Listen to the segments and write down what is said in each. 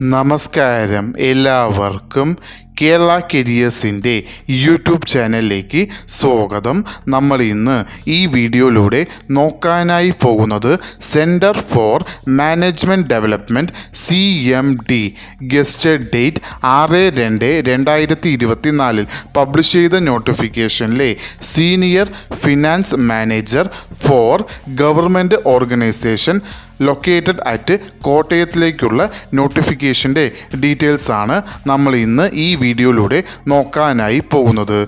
നമസ്കാരം എല്ലാവർക്കും കേരള കരിയേഴ്സിൻ്റെ യൂട്യൂബ് ചാനലിലേക്ക് സ്വാഗതം. നമ്മൾ ഇന്ന് ഈ വീഡിയോയിലൂടെ നോക്കാനായി പോകുന്നത് centre for management development CMD gazetted date 6/2/2024 publish ചെയ്ത നോട്ടിഫിക്കേഷനിലെ senior finance manager for government organisation located at കോട്ടയത്തിലേക്കുള്ള നോട്ടിഫിക്കേഷൻ്റെ ഡീറ്റെയിൽസ് ആണ് നമ്മൾ ഇന്ന് ഈ വീഡിയോയിലൂടെ നോക്കാനായി പോകുന്നത്.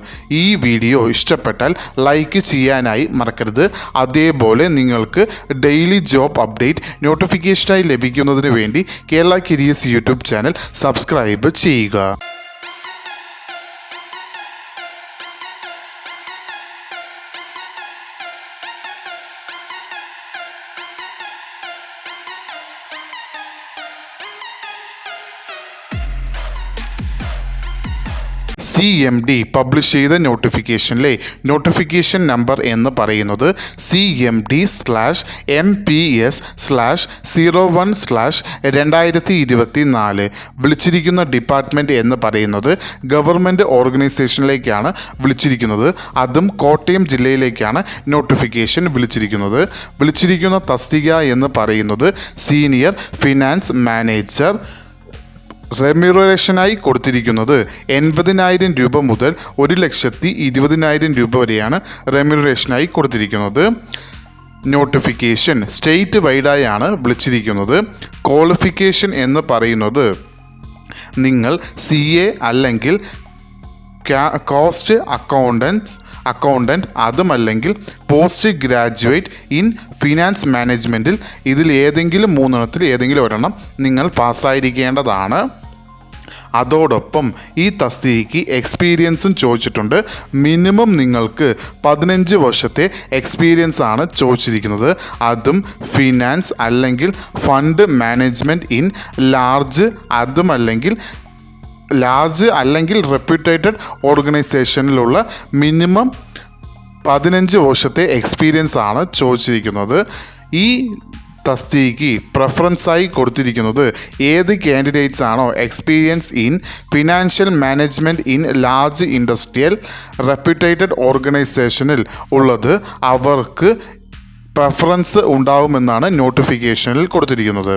ഈ വീഡിയോ ഇഷ്ടപ്പെട്ടാൽ ലൈക്ക് ചെയ്യാനായി മറക്കരുത്. അതേപോലെ നിങ്ങൾക്ക് ഡെയിലി ജോബ് അപ്ഡേറ്റ് നോട്ടിഫിക്കേഷനായി ലഭിക്കുന്നതിന് വേണ്ടി Kerala careers YouTube channel subscribe ചെയ്യുക. CMD പബ്ലിഷ് ചെയ്ത നോട്ടിഫിക്കേഷനിലെ നോട്ടിഫിക്കേഷൻ നമ്പർ എന്ന് പറയുന്നത് CMD/MPS/01/2024. വിളിച്ചിരിക്കുന്ന ഡിപ്പാർട്ട്മെൻറ്റ് എന്ന് പറയുന്നത് ഗവൺമെൻറ് ഓർഗനൈസേഷനിലേക്കാണ് വിളിച്ചിരിക്കുന്നത്. അതും കോട്ടയം ജില്ലയിലേക്കാണ് നോട്ടിഫിക്കേഷൻ വിളിച്ചിരിക്കുന്ന തസ്തിക എന്ന് പറയുന്നത് സീനിയർ ഫിനാൻസ് മാനേജർ. റെമ്യൂറേഷനായി കൊടുത്തിരിക്കുന്നത് 80,000 രൂപ മുതൽ 1,20,000 രൂപ വരെയാണ് റെമ്യൂറേഷനായി കൊടുത്തിരിക്കുന്നത്. നോട്ടിഫിക്കേഷൻ സ്റ്റേറ്റ് വൈഡായാണ് വിളിച്ചിരിക്കുന്നത്. ക്വാളിഫിക്കേഷൻ എന്ന് പറയുന്നത് നിങ്ങൾ CA അല്ലെങ്കിൽ കോസ്റ്റ് അക്കൗണ്ടൻറ്റ് അതുമല്ലെങ്കിൽ പോസ്റ്റ് ഗ്രാജുവേറ്റ് ഇൻ ഫിനാൻസ് മാനേജ്മെൻറ്റിൽ ഇതിൽ ഏതെങ്കിലും മൂന്നെണ്ണത്തിൽ ഏതെങ്കിലും ഒരെണ്ണം നിങ്ങൾ പാസ്സായിരിക്കേണ്ടതാണ്. അതോടൊപ്പം ഈ തസ്തികയ്ക്ക് എക്സ്പീരിയൻസും ചോദിച്ചിട്ടുണ്ട്. മിനിമം നിങ്ങൾക്ക് 15 വർഷത്തെ എക്സ്പീരിയൻസ് ആണ് ചോദിച്ചിരിക്കുന്നത്. അതും ഫിനാൻസ് അല്ലെങ്കിൽ ഫണ്ട് മാനേജ്മെൻറ്റ് ഇൻ ലാർജ് അല്ലെങ്കിൽ റെപ്യൂട്ടേറ്റഡ് ഓർഗനൈസേഷനിലുള്ള മിനിമം 15 വർഷത്തെ എക്സ്പീരിയൻസ് ആണ് ചോദിച്ചിരിക്കുന്നത്. ഈ തസ്തികയ്ക്ക് പ്രിഫറൻസായി കൊടുത്തിരിക്കുന്നത് ഏത് കാൻഡിഡേറ്റ്സ് ആണോ experience in financial management in large industrial reputated ഓർഗനൈസേഷനിൽ ഉള്ളത് അവർക്ക് പ്രിഫറൻസ് ഉണ്ടാവുമെന്നാണ് നോട്ടിഫിക്കേഷനിൽ കൊടുത്തിരിക്കുന്നത്.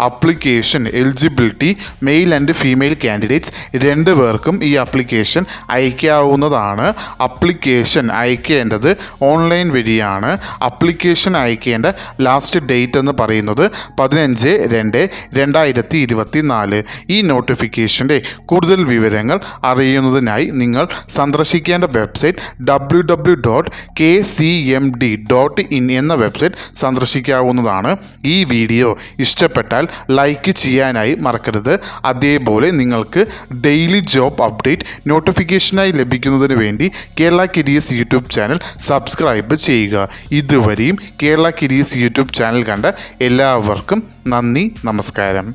Application eligibility male and female candidates 2 പേർക്കും ഈ അപ്ലിക്കേഷൻ അയക്കാവുന്നതാണ്. അപ്ലിക്കേഷൻ അയക്കേണ്ടത് ഓൺലൈൻ വഴിയാണ്. അപ്ലിക്കേഷൻ അയക്കേണ്ട ലാസ്റ്റ് ഡേറ്റ് എന്ന് പറയുന്നത് 15/2/2024. ഈ നോട്ടിഫിക്കേഷൻ്റെ കൂടുതൽ വിവരങ്ങൾ അറിയുന്നതിനായി നിങ്ങൾ സന്ദർശിക്കേണ്ട വെബ്സൈറ്റ് www.kcmd.in എന്ന വെബ്സൈറ്റ് സന്ദർശിക്കാവുന്നതാണ്. ഈ വീഡിയോ ഇഷ്ടപ്പെട്ടാൽ ലൈക്ക് ചെയ്യാനായി മറക്കരുത്. അതേപോലെ നിങ്ങൾക്ക് ഡെയിലി ജോബ് അപ്ഡേറ്റ് നോട്ടിഫിക്കേഷനായി ലഭിക്കുന്നതിന് വേണ്ടി Kerala careers YouTube channel subscribe ചെയ്യുക. ഇതുവരെയും കേരള കരിയേഴ്സ് യൂട്യൂബ് ചാനൽ കണ്ട എല്ലാവർക്കും നന്ദി, നമസ്കാരം.